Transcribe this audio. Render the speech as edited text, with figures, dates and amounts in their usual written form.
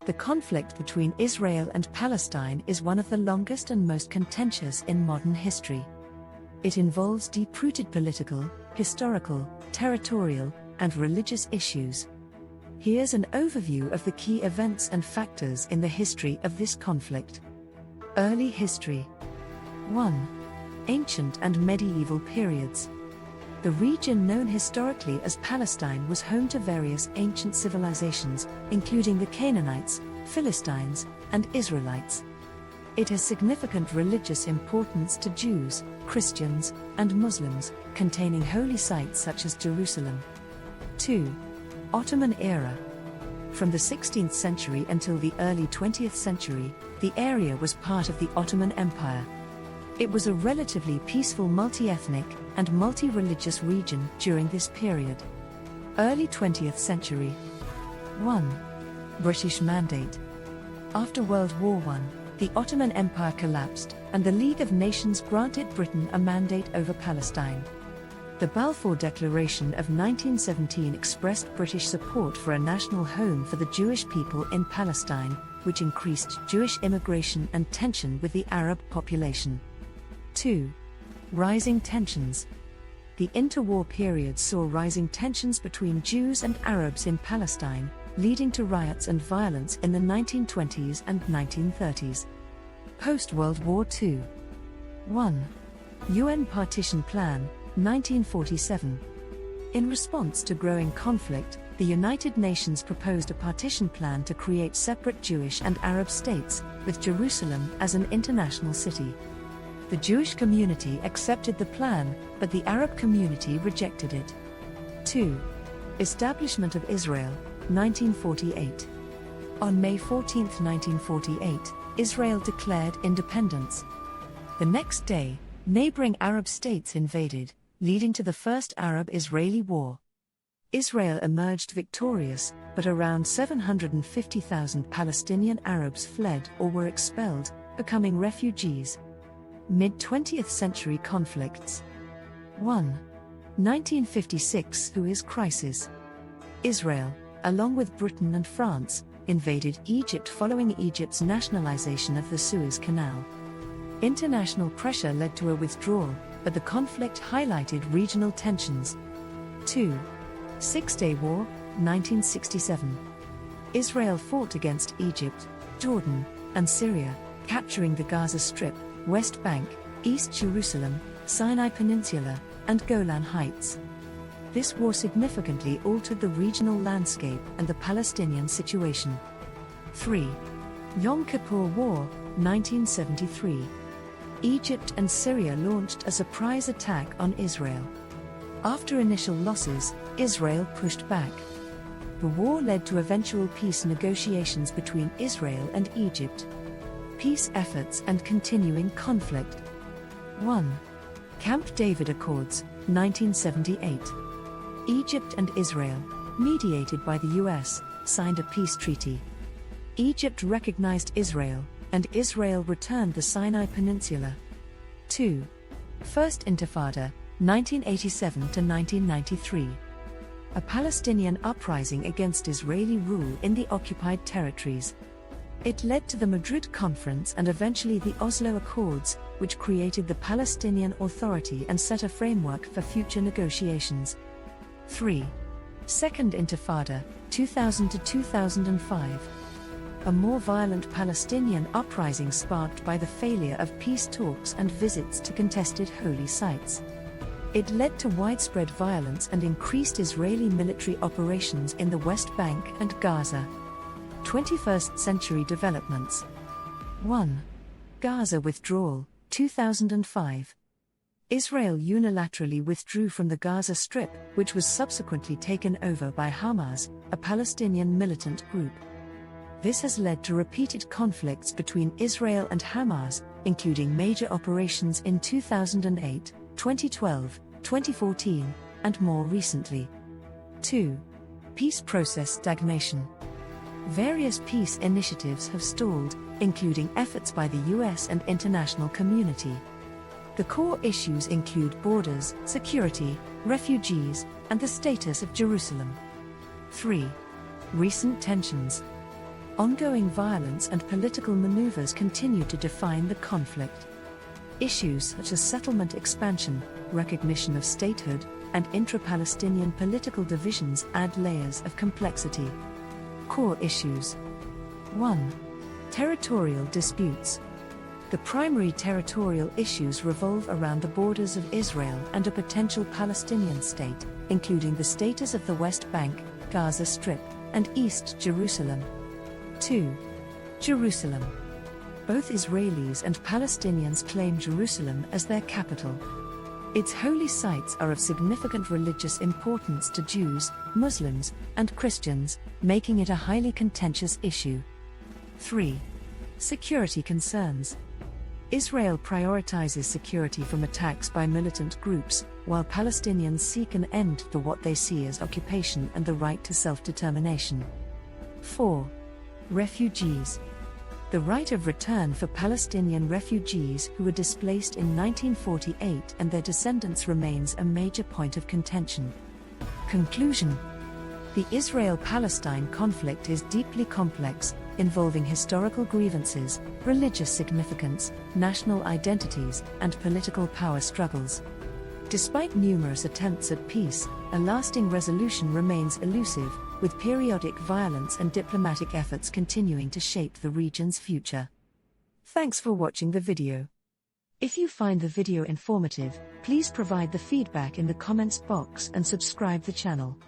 The conflict between Israel and Palestine is one of the longest and most contentious in modern history. It involves deep-rooted political, historical, territorial, and religious issues. Here's an overview of the key events and factors in the history of this conflict. Early history. 1. Ancient and medieval periods. The region known historically as Palestine was home to various ancient civilizations, including the Canaanites, Philistines, and Israelites. It has significant religious importance to Jews, Christians, and Muslims, containing holy sites such as Jerusalem. 2. Ottoman era. From the 16th century until the early 20th century, the area was part of the Ottoman Empire. It was a relatively peaceful multi-ethnic and multi-religious region during this period. Early 20th century. 1. British Mandate. After World War I, the Ottoman Empire collapsed, and the League of Nations granted Britain a mandate over Palestine. The Balfour Declaration of 1917 expressed British support for a national home for the Jewish people in Palestine, which increased Jewish immigration and tension with the Arab population. 2. Rising tensions. The interwar period saw rising tensions between Jews and Arabs in Palestine, leading to riots and violence in the 1920s and 1930s. Post-World War II. 1. UN Partition Plan, 1947. In response to growing conflict, the United Nations proposed a partition plan to create separate Jewish and Arab states, with Jerusalem as an international city. The Jewish community accepted the plan, but the Arab community rejected it. 2. Establishment of Israel, 1948. On May 14, 1948, Israel declared independence. The next day, neighboring Arab states invaded, leading to the First Arab-Israeli War. Israel emerged victorious, but around 750,000 Palestinian Arabs fled or were expelled, becoming refugees. Mid-20th century conflicts. 1. 1956 Suez Crisis. Israel, along with Britain and France, invaded Egypt following Egypt's nationalization of the Suez Canal. International pressure led to a withdrawal, but the conflict highlighted regional tensions. 2. Six-Day War, 1967. Israel fought against Egypt, Jordan, and Syria, capturing the Gaza Strip, West Bank, East Jerusalem, Sinai Peninsula, and Golan Heights. This war significantly altered the regional landscape and the Palestinian situation. 3. Yom Kippur War, 1973. Egypt and Syria launched a surprise attack on Israel. After initial losses, Israel pushed back. The war led to eventual peace negotiations between Israel and Egypt. Peace efforts and continuing conflict. 1. Camp David Accords, 1978. Egypt and Israel, mediated by the US, signed a peace treaty. Egypt recognized Israel, and Israel returned the Sinai Peninsula. 2. First Intifada, 1987 to 1993. A Palestinian uprising against Israeli rule in the occupied territories. It led to the Madrid Conference and eventually the Oslo Accords, which created the Palestinian Authority and set a framework for future negotiations. 3. Second Intifada, 2000 to 2005. A more violent Palestinian uprising sparked by the failure of peace talks and visits to contested holy sites. It led to widespread violence and increased Israeli military operations in the West Bank and Gaza. 21st century developments. 1. Gaza withdrawal, 2005. Israel unilaterally withdrew from the Gaza Strip, which was subsequently taken over by Hamas, a Palestinian militant group. This has led to repeated conflicts between Israel and Hamas, including major operations in 2008, 2012, 2014, and more recently. 2. Peace process stagnation. Various peace initiatives have stalled, including efforts by the US and international community. The core issues include borders, security, refugees, and the status of Jerusalem. 3. Recent tensions. Ongoing violence and political maneuvers continue to define the conflict. Issues such as settlement expansion, recognition of statehood, and intra-Palestinian political divisions add layers of complexity. Core issues. 1. Territorial disputes. The primary territorial issues revolve around the borders of Israel and a potential Palestinian state, including the status of the West Bank, Gaza Strip, and East Jerusalem. 2. Jerusalem. Both Israelis and Palestinians claim Jerusalem as their capital. Its holy sites are of significant religious importance to Jews, Muslims, and Christians, making it a highly contentious issue. 3. Security concerns. Israel prioritizes security from attacks by militant groups, while Palestinians seek an end to what they see as occupation and the right to self-determination. 4. Refugees. The right of return for Palestinian refugees who were displaced in 1948 and their descendants remains a major point of contention. Conclusion. The Israel-Palestine conflict is deeply complex, involving historical grievances, religious significance, national identities, and political power struggles. Despite numerous attempts at peace, a lasting resolution remains elusive, with periodic violence and diplomatic efforts continuing to shape the region's future. Thanks for watching the video. If you find the video informative, please provide the feedback in the comments box and subscribe the channel.